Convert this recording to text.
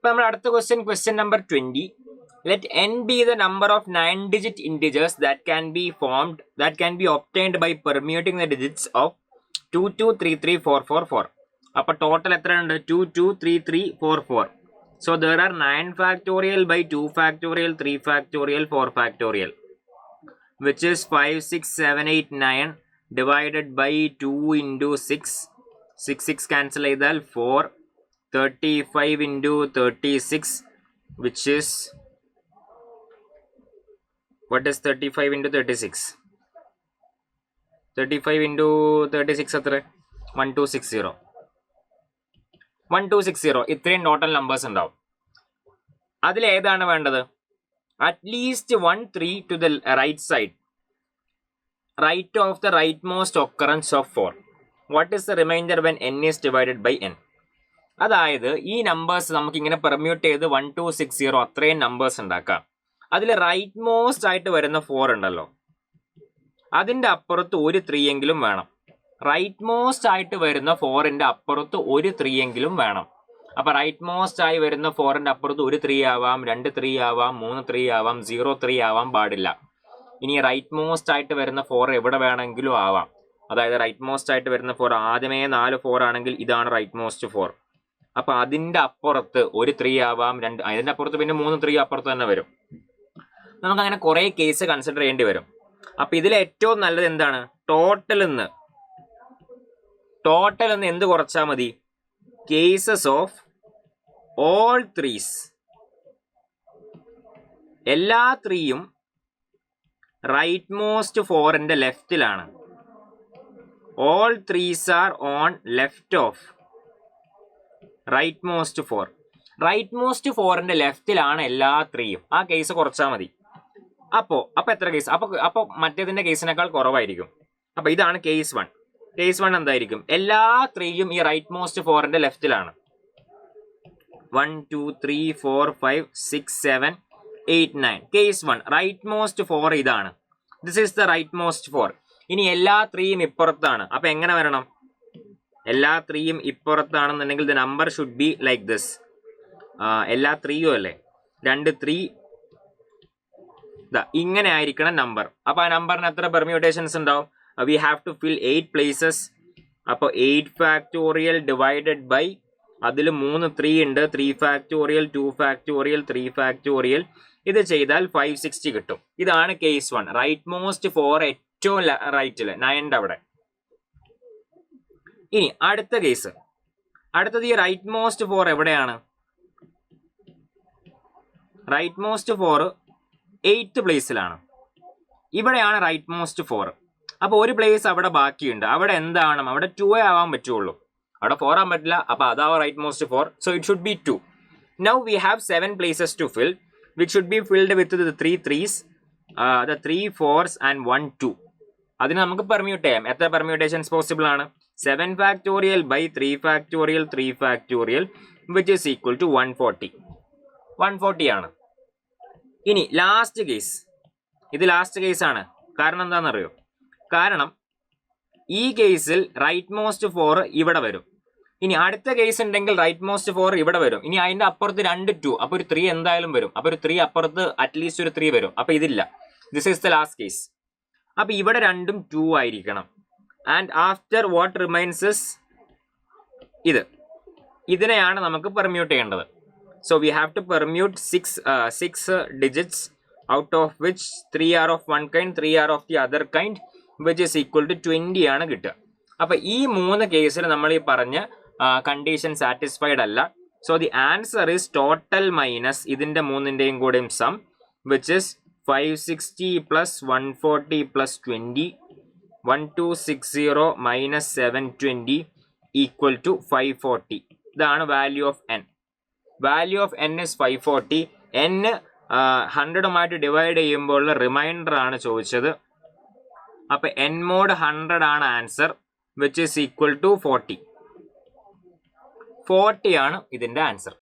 നമ്മുടെ അടുത്ത question number 20. Let n be the number of 9-digit integers that can be obtained by permuting the digits of 2, 2, 3, 3, 4, 4, 4. അപ്പോൾ total എത്രയുണ്ട്? 2, 2, 3, 3, 4, 4. So there are 9 factorial by 2 factorial, 3 factorial, 4 factorial, which is 5, 6, 7, 8, 9 divided by 2 into 6. 6, 6 cancel ചെയ്താൽ 4. 35 into 36, which is, what is 35 into 36? 35 into 36 എത്ര? 1260. 1260. ഇത്രയും total numbers ഉണ്ടാവും. അതിൽ ഏതാണ് വേണ്ടത്? At least 1 3 to the right side, right of the right most occurrence of 4. What is the remainder when n is divided by n? അതായത് ഈ numbers നമുക്കിങ്ങനെ permute ചെയ്ത് 1260 അത്രയും നമ്പേഴ്സ് ഉണ്ടാക്കാം. അതിൽ റൈറ്റ് മോസ്റ്റ് ആയിട്ട് വരുന്ന 4 ഉണ്ടല്ലോ, അതിൻ്റെ അപ്പുറത്ത് ഒരു 3 എങ്കിലും വേണം. റൈറ്റ് മോസ്റ്റ് ആയിട്ട് വരുന്ന 4ന്റെ അപ്പുറത്ത് ഒരു 3 എങ്കിലും വേണം. അപ്പൊ റൈറ്റ് മോസ്റ്റ് ആയി വരുന്ന 4ന്റെ അപ്പുറത്ത് ഒരു 3 ആവാം, 2 3 ആവാം, 3 3 ആവാം, 0 3 ആവാൻ പാടില്ല. ഇനി റൈറ്റ് മോസ്റ്റ് ആയിട്ട് വരുന്ന 4 എവിടെ വേണമെങ്കിലും ആവാം. അതായത് റൈറ്റ് മോസ്റ്റ് ആയിട്ട് വരുന്ന 4 ആദ്യമേ 4 4 ആണെങ്കിൽ ഇതാണ് റൈറ്റ് മോസ്റ്റ് 4. അപ്പൊ അതിന്റെ അപ്പുറത്ത് ഒരു 3 ആവാം, 2, അതിന്റെ അപ്പുറത്ത് പിന്നെ 3 3 അപ്പുറത്ത് തന്നെ വരും. നമുക്ക് അങ്ങനെ കുറെ കേസ് കൺസിഡർ ചെയ്യേണ്ടി വരും. അപ്പൊ ഇതിൽ ഏറ്റവും നല്ലത് എന്താണ്? ടോട്ടൽ നിന്ന് എന്ത് കുറച്ചാൽ മതി? കേസസ് ഓഫ് ഓൾ 3s, എല്ലാ 3യും റൈറ്റ് മോസ്റ്റ് 4ന്റെ ലെഫ്റ്റിലാണ്. All 3s are on left of right most 4. Right most 4ന്റെ ലെഫ്റ്റിലാണ് എല്ലാ 3യും. ആ കേസ് കുറച്ചാൽ മതി. അപ്പൊ എത്ര കേസ്? അപ്പൊ മറ്റേതിന്റെ കേസിനേക്കാൾ കുറവായിരിക്കും. അപ്പൊ ഇതാണ് കേസ് 1. കേസ് 1 എന്തായിരിക്കും? എല്ലാ 3യും ഈ റൈറ്റ് മോസ്റ്റ് 4ന്റെ ലെഫ്റ്റിലാണ്. 1 2 3 4 5 6 7 8 9. കേസ് 1 റൈറ്റ് മോസ്റ്റ് 4 ഇതാണ്. This is the right most 4. ഇനി എല്ലാ 3യും ഇപ്പുറത്താണ്. അപ്പൊ എങ്ങനെ വരണം? എല്ലാ 3യും ഇപ്പുറത്താണെന്നുണ്ടെങ്കിൽ the number should be like this. എല്ലാ 3യും അല്ലേ, 2 3 ഇങ്ങനെ ആയിരിക്കണം നമ്പർ. അപ്പൊ ആ നമ്പറിന് എത്ര പെർമ്യൂട്ടേഷൻസ് ഉണ്ടാവും? We have to fill 8 places. അപ്പോൾ 8 ഫാക്ടോറിയൽ ഡിവൈഡഡ് ബൈ, അതിൽ 3 3 ഉണ്ട്, 3 ഫാക്ടോറിയൽ, 2 ഫാക്ടോറിയൽ, 3 ഫാക്ടോറിയൽ. ഇത് ചെയ്താൽ 560 കിട്ടും. ഇതാണ് കേസ് 1. റൈറ്റ് മോസ്റ്റ് 4 ഏറ്റവും റൈറ്റില് 9ന്റെ അവിടെ. ഇനി അടുത്ത കേസ്, അടുത്തത് ഈ റൈറ്റ് മോസ്റ്റ് 4 എവിടെയാണ്? റൈറ്റ് മോസ്റ്റ് 4 8th പ്ലേസിലാണ്. ഇവിടെയാണ് റൈറ്റ് മോസ്റ്റ് 4. അപ്പൊ ഒരു പ്ലേസ് അവിടെ ബാക്കിയുണ്ട്. അവിടെ എന്താണ്? അവിടെ 2 ആവാൻ പറ്റുള്ളൂ, അവിടെ 4 ആവാൻ പറ്റില്ല. അപ്പൊ അതാവും right most 4. So it should be 2. Now we have 7 places to fill, which should be filled with the 3 3s, the 3 4s and 1 2. അതിന് നമുക്ക് പെർമ്യൂട്ട് ചെയ്യാം. എത്ര പെർമ്യൂട്ടേഷൻസ് പോസിബിൾ ആണ്? 7 factorial by 3 factorial 3 factorial, which is equal to 140. 140 ആണ്. ഇനി last case, ഇത് last case ആണ്. കാരണം എന്താണെന്നറിയോ? കാരണം ഈ കേസിൽ റൈറ്റ് മോസ്റ്റ് 4 ഇവിടെ വരും. ഇനി അടുത്ത കേസ് ഉണ്ടെങ്കിൽ റൈറ്റ് മോസ്റ്റ് 4 ഇവിടെ വരും. ഇനി അതിന്റെ അപ്പുറത്ത് 2 2, അപ്പൊ ഒരു 3 എന്തായാലും വരും. അപ്പൊ ഒരു 3 അപ്പുറത്ത് അറ്റ്ലീസ്റ്റ് ഒരു 3 വരും. അപ്പൊ ഇതില്ല. This is the last case. അപ്പൊ ഇവിടെ രണ്ടും 2 ആയിരിക്കണം. ആൻഡ് ആഫ്റ്റർ വാട്ട് റിമൈൻസ് ഇതിനെയാണ് നമുക്ക് പെർമ്യൂട്ട് ചെയ്യേണ്ടത്. So we have to permute 6 digits, out of which 3 are of one kind, 3 are of the other kind, which is equal to 20 ആണ് കിട്ടുക. അപ്പൊ ഈ 3 കേസിൽ നമ്മൾ ഈ പറഞ്ഞ കണ്ടീഷൻ സാറ്റിസ്ഫൈഡ് അല്ല. So the answer is total minus ഇതിന്റെ 3ന്റെയും കൂടെയും some, which is 560 plus 140 plus 20, 1260 minus 720 equal to 540. ഇതാണ് value of n. Value of n is 540. n 100ഉമായിട്ട് ഡിവൈഡ് ചെയ്യുമ്പോൾ റിമൈൻഡർ ആണ് ചോദിച്ചത്. അപ്പൊ n mod 100 ആണ് answer, which is equal to 40. 40 ആണ് ഇതിന്റെ ആൻസർ.